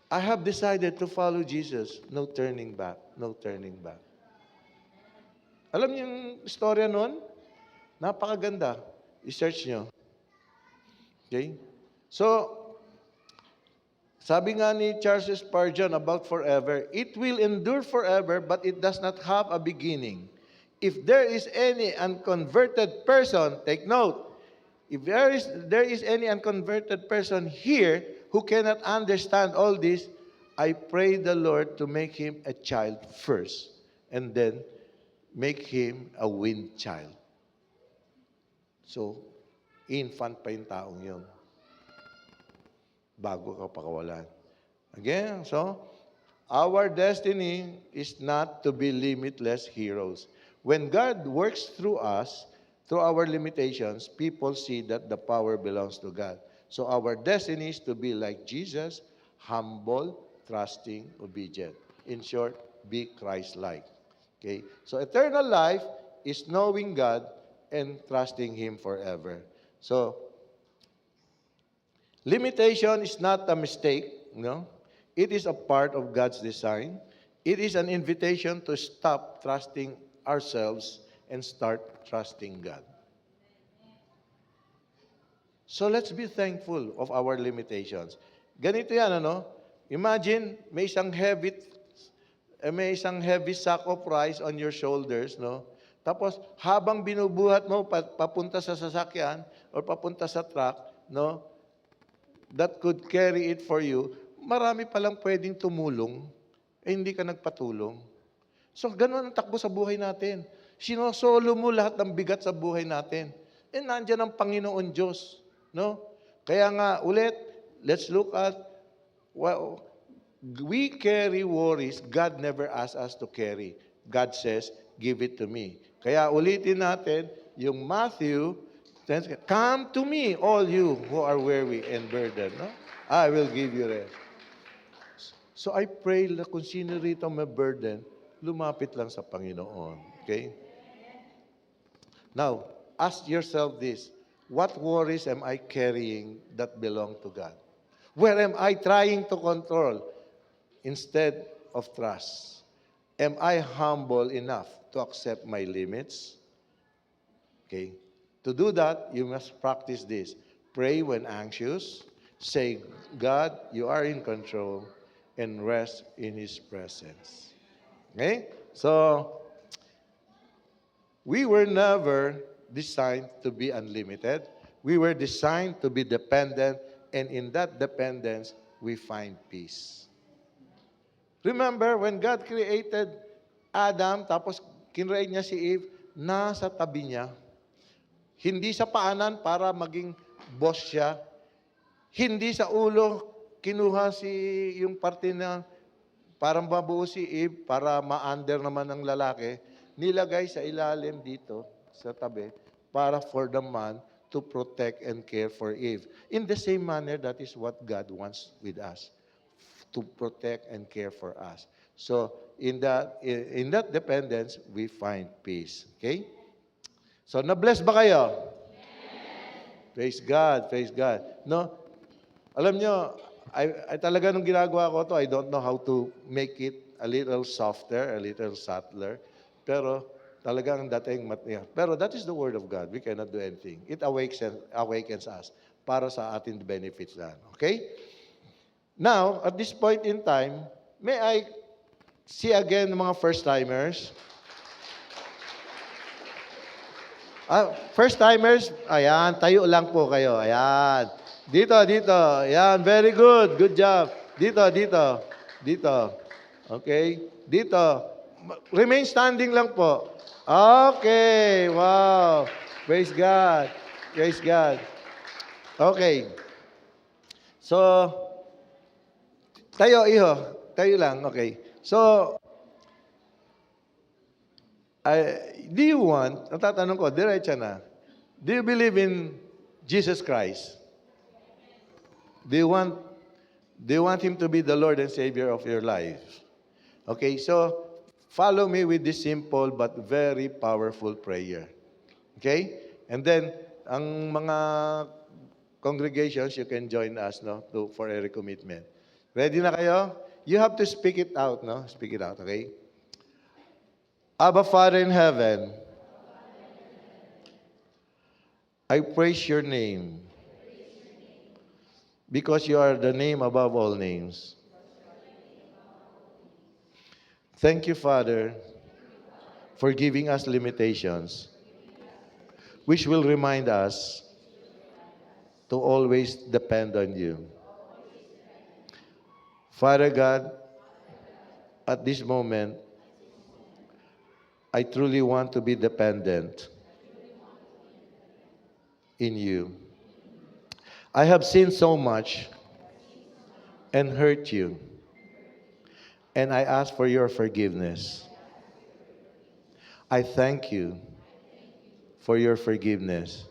I have decided to follow Jesus. No turning back. No turning back. Alam niyo yung istorya noon? Napakaganda. I-search nyo. Okay? So, sabi nga ni Charles Spurgeon about forever, it will endure forever, but it does not have a beginning. If there is any unconverted person, take note, if there is any unconverted person here who cannot understand all this, I pray the Lord to make him a child first, and then make him a wind child. So, infant pa yung taong yun. Bago ka pakawalan. Again, so, our destiny is not to be limitless heroes. When God works through us, through our limitations, people see that the power belongs to God. So our destiny is to be like Jesus, humble, trusting, obedient. In short, be Christ-like. Okay? So eternal life is knowing God and trusting Him forever. So, limitation is not a mistake, no? It is a part of God's design. It is an invitation to stop trusting ourselves and start trusting God. So let's be thankful of our limitations. Ganito yan, ano? Imagine, may isang heavy sack of rice on your shoulders, no? Tapos, habang binubuhat mo papunta sa sasakyan or papunta sa truck, no? That could carry it for you, marami palang pwedeng tumulong, hindi ka nagpatulong. So, ganun ang takbo sa buhay natin. Sinosolo mo lahat ng bigat sa buhay natin. Nandyan ang Panginoon Diyos. No? Kaya nga, ulit, let's look at, well, we carry worries God never asked us to carry. God says, give it to me. Kaya ulitin natin, yung Matthew, come to me, all you who are weary and burdened. No? I will give you rest. So I pray na kung sino rito may burden, lumapit lang sa Panginoon. Okay? Now, ask yourself this. What worries am I carrying that belong to God? Where am I trying to control instead of trust? Am I humble enough to accept my limits? Okay? To do that, you must practice this. Pray when anxious. Say, God, you are in control, and rest in His presence. Okay? So, we were never designed to be unlimited. We were designed to be dependent, and in that dependence, we find peace. Remember, when God created Adam, tapos kinreate niya si Eve, nasa tabi niya. Hindi sa paanan para maging boss siya. Hindi sa ulo, kinuha yung parte na parang mabuo si Eve para ma-under naman ng lalaki. Nilagay sa ilalim dito, sa tabi, para for the man to protect and care for Eve. In the same manner, that is what God wants with us, to protect and care for us. So, in that dependence, we find peace. Okay? So, na-bless ba kayo? Praise God, praise God. No, alam nyo, ay talaga nung ginagawa ko to, I don't know how to make it a little softer, a little subtler. Pero talagang dating pero that is the word of God. We cannot do anything. It awakens us para sa ating benefits lang. Okay? Now, at this point in time, may I see again the mga first-timers? First-timers, ayan, tayo lang po kayo. Ayan. Dito, dito. Ayan, very good. Good job. Dito, dito. Dito. Okay? Dito. Remain standing lang po. Okay. Wow. Praise God. Praise God. Okay. So, tayo, iho. Tayo lang. Okay. So, do you want, ang tatanong ko, diretsa na, do you believe in Jesus Christ? Do you want Him to be the Lord and Savior of your life? Okay, so follow me with this simple but very powerful prayer. Okay? And then, ang mga congregations, you can join us for a recommitment. Ready na kayo? You have to speak it out, no? Speak it out, okay? Abba, Father in heaven, I praise your name because you are the name above all names. Thank you, Father, for giving us limitations, which will remind us to always depend on you. Father God, at this moment, I truly want to be dependent in you. I have sinned so much and hurt you, and I ask for your forgiveness. I thank you for your forgiveness,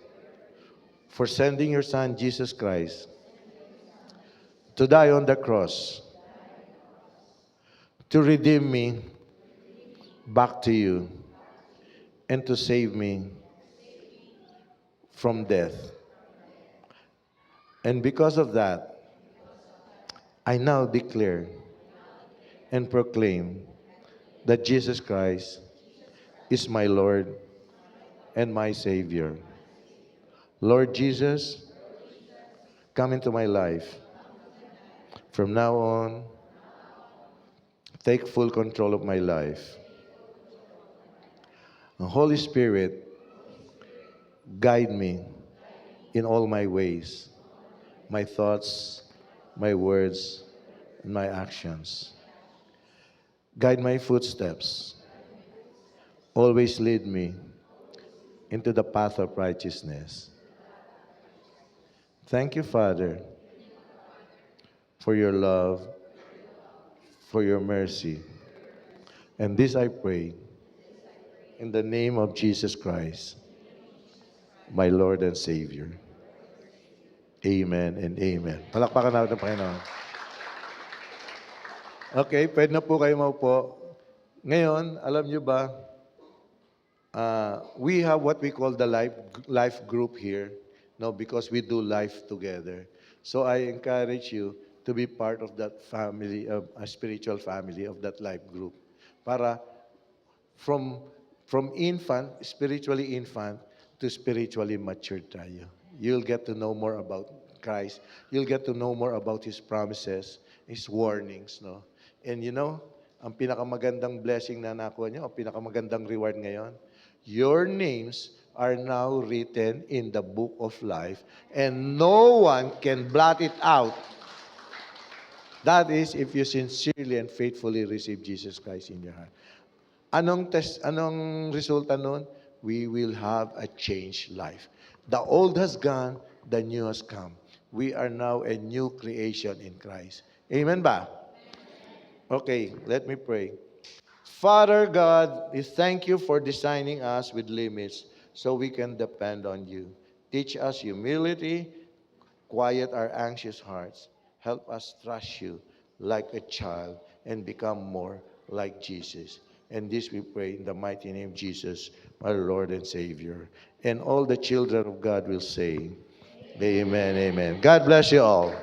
for sending your Son, Jesus Christ, to die on the cross, to redeem me back to you, and to save me from death. And because of that, I now declare and proclaim that Jesus Christ is my Lord and my Savior. Lord Jesus, come into my life. From now on, take full control of my life. And Holy Spirit, guide me in all my ways, my thoughts, my words, and my actions. Guide my footsteps. Always lead me into the path of righteousness. Thank you, Father, for your love, for your mercy. And this I pray in the name of Jesus Christ, my Lord and Savior. Amen and amen. Palakpakan natin ang Panginoon. Okay, pwede na po kayo maupo. Ngayon, alam nyo ba, we have what we call the life group here, no, because we do life together. So I encourage you to be part of that family, a spiritual family of that life group. Para from infant, spiritually infant, to to spiritually mature tayo. You'll get to know more about Christ. You'll get to know more about His promises, His warnings, no? And you know, ang pinakamagandang blessing na nakuha niyo, ang pinakamagandang reward ngayon, your names are now written in the book of life and no one can blot it out. That is if you sincerely and faithfully receive Jesus Christ in your heart. Anong resulta nun? We will have a changed life. The old has gone, the new has come. We are now a new creation in Christ. Amen ba? Okay, let me pray. Father God, we thank you for designing us with limits so we can depend on you. Teach us humility, quiet our anxious hearts. Help us trust you like a child and become more like Jesus. And this we pray in the mighty name of Jesus, our Lord and Savior. And all the children of God will say, Amen, amen. God bless you all.